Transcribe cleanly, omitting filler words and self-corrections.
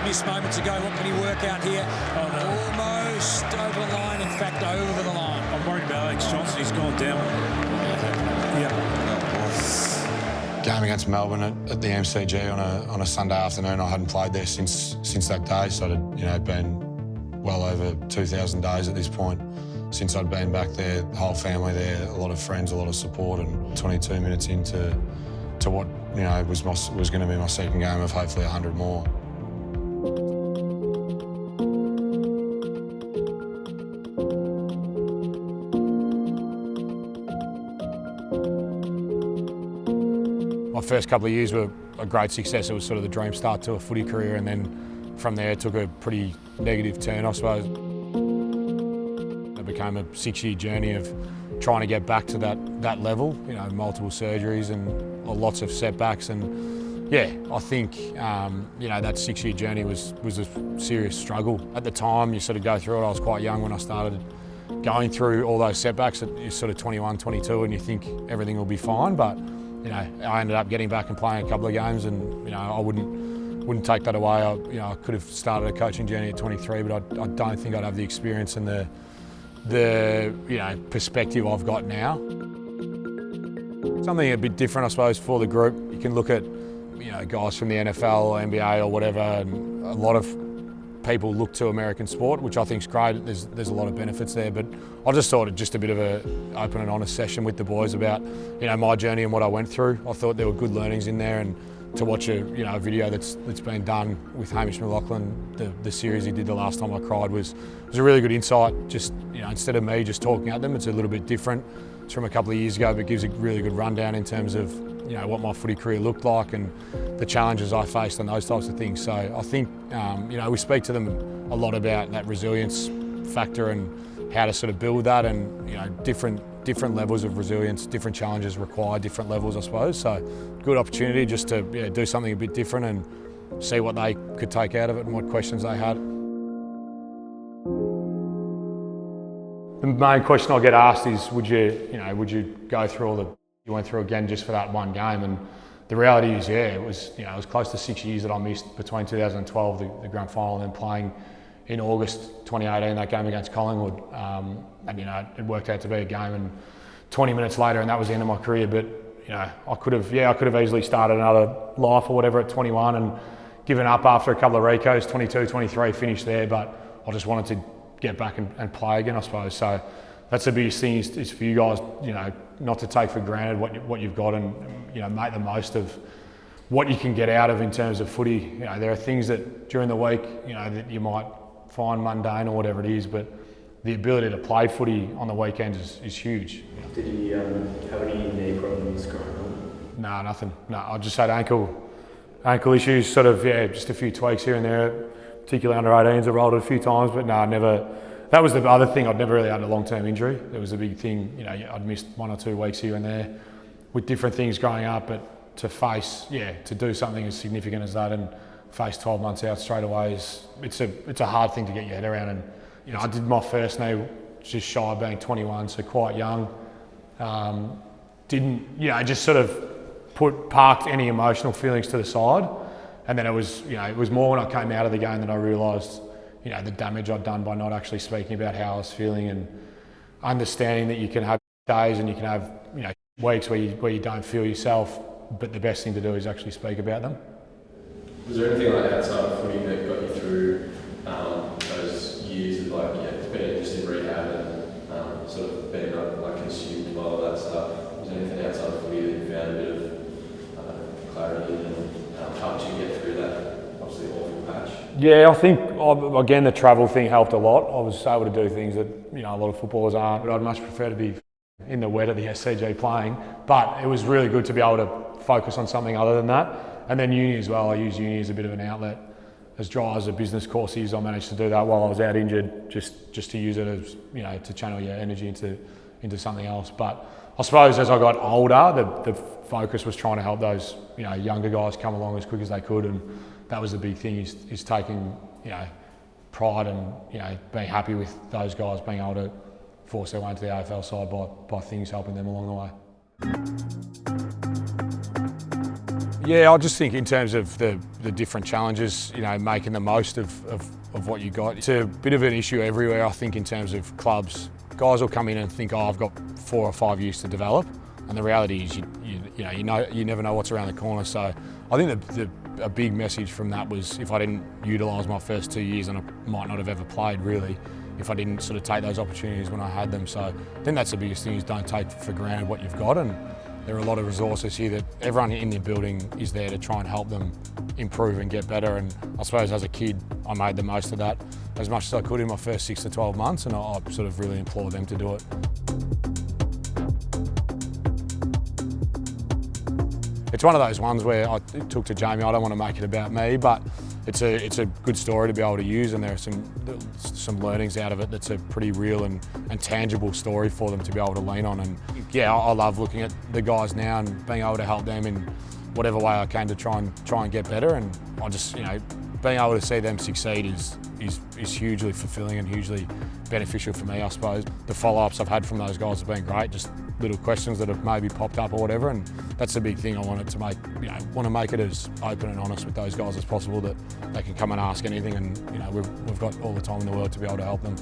missed moments ago. What can he work out here? Oh, no. Almost over the line, in fact, over the line. I'm worried about Alex Johnson. He's gone down. Game against Melbourne at the MCG on a Sunday afternoon. I hadn't played there since that day, so it had been well over 2,000 days at this point since I'd been back there. The whole family there, a lot of friends, a lot of support, and 22 minutes into what was going to be my second game of hopefully 100 more. My first couple of years were a great success. It was sort of the dream start to a footy career, and then from there it took a pretty negative turn, I suppose. It became a 6-year journey of trying to get back to that level, multiple surgeries and lots of setbacks, and yeah, I think that 6-year journey was a serious struggle. At the time, you sort of go through it. I was quite young when I started going through all those setbacks. You're sort of 21, 22, and you think everything will be fine, but I ended up getting back and playing a couple of games, and I wouldn't take that away. I could have started a coaching journey at 23, but I don't think I'd have the experience and the perspective I've got now. Something a bit different, I suppose, for the group. You can look at guys from the NFL or NBA or whatever, and a lot of people look to American sport, which I think is great. There's a lot of benefits there, but I just thought it just a bit of a open and honest session with the boys about my journey and what I went through. I thought there were good learnings in there, and to watch a video that's been done with Hamish McLaughlin, the series he did the last time I cried was a really good insight. Just instead of me just talking at them, it's a little bit different. It's from a couple of years ago, but it gives a really good rundown in terms of what my footy career looked like and the challenges I faced and those types of things. So I think we speak to them a lot about that resilience factor and how to sort of build that, and different levels of resilience, different challenges require different levels, I suppose. So good opportunity just to do something a bit different and see what they could take out of it and what questions they had. The main question I get asked is, would you go through all the you went through again just for that one game? And the reality is, it was close to 6 years that I missed between 2012, the grand final, and then playing in August 2018, that game against Collingwood. And it worked out to be a game, and 20 minutes later, and that was the end of my career. But I could have easily started another life or whatever at 21 and given up after a couple of recos, 22, 23, finished there. But I just wanted to get back and play again, I suppose. So that's the biggest thing is for you guys, not to take for granted what you've got, and make the most of what you can get out of in terms of footy. There are things that during the week, that you might find mundane or whatever it is, but the ability to play footy on the weekends is huge. Did you have any knee problems growing up? No, nothing. No, I just had ankle issues, sort of, just a few tweaks here and there, particularly under 18s. I rolled it a few times, but no, never. That was the other thing. I'd never really had a long-term injury. It was a big thing. I'd missed 1 or 2 weeks here and there with different things growing up, but to do something as significant as that and face 12 months out straight away it's a hard thing to get your head around. And I did my first knee just shy of being 21, so quite young. Just sort of parked any emotional feelings to the side, and then it was more when I came out of the game that I realised the damage I'd done by not actually speaking about how I was feeling, and understanding that you can have days and you can have weeks where you don't feel yourself, but the best thing to do is actually speak about them. Was there anything like outside of footy that got you through those years of being just in rehab and sort of being consumed by all that stuff? Was there anything outside of footy that you found a bit of clarity and helped you get through that obviously awful patch? Yeah, I think again the travel thing helped a lot. I was able to do things that a lot of footballers aren't, but I'd much prefer to be in the wet at the SCG playing. But it was really good to be able to focus on something other than that. And then uni as well. I use uni as a bit of an outlet. As dry as a business course is, I managed to do that while I was out injured, just to use it as to channel your energy into something else. But I suppose as I got older, the focus was trying to help those younger guys come along as quick as they could, and that was the big thing is taking pride and being happy with those guys being able to force their way into the AFL side by things helping them along the way. Yeah, I just think in terms of the different challenges, you know, making the most of what you got. It's a bit of an issue everywhere, I think, in terms of clubs. Guys will come in and think, oh, I've got 4 or 5 years to develop, and the reality is you never know what's around the corner. So I think a big message from that was if I didn't utilise my first 2 years, then I might not have ever played really, if I didn't sort of take those opportunities when I had them. So I think that's the biggest thing, is don't take for granted what you've got. And there are a lot of resources here that everyone in the building is there to try and help them improve and get better. And I suppose as a kid, I made the most of that as much as I could in my first 6 to 12 months, and I sort of really implore them to do it. It's one of those ones where I took to Jamie, I don't want to make it about me, but it's a good story to be able to use, and there are some learnings out of it that's a pretty real and tangible story for them to be able to lean on. And yeah, I love looking at the guys now and being able to help them in whatever way I can to try and get better. And I just, being able to see them succeed is hugely fulfilling and hugely beneficial for me, I suppose. The follow-ups I've had from those guys have been great, just little questions that have maybe popped up or whatever, and that's the big thing. I want it to make, want to make it as open and honest with those guys as possible, that they can come and ask anything, and we've got all the time in the world to be able to help them.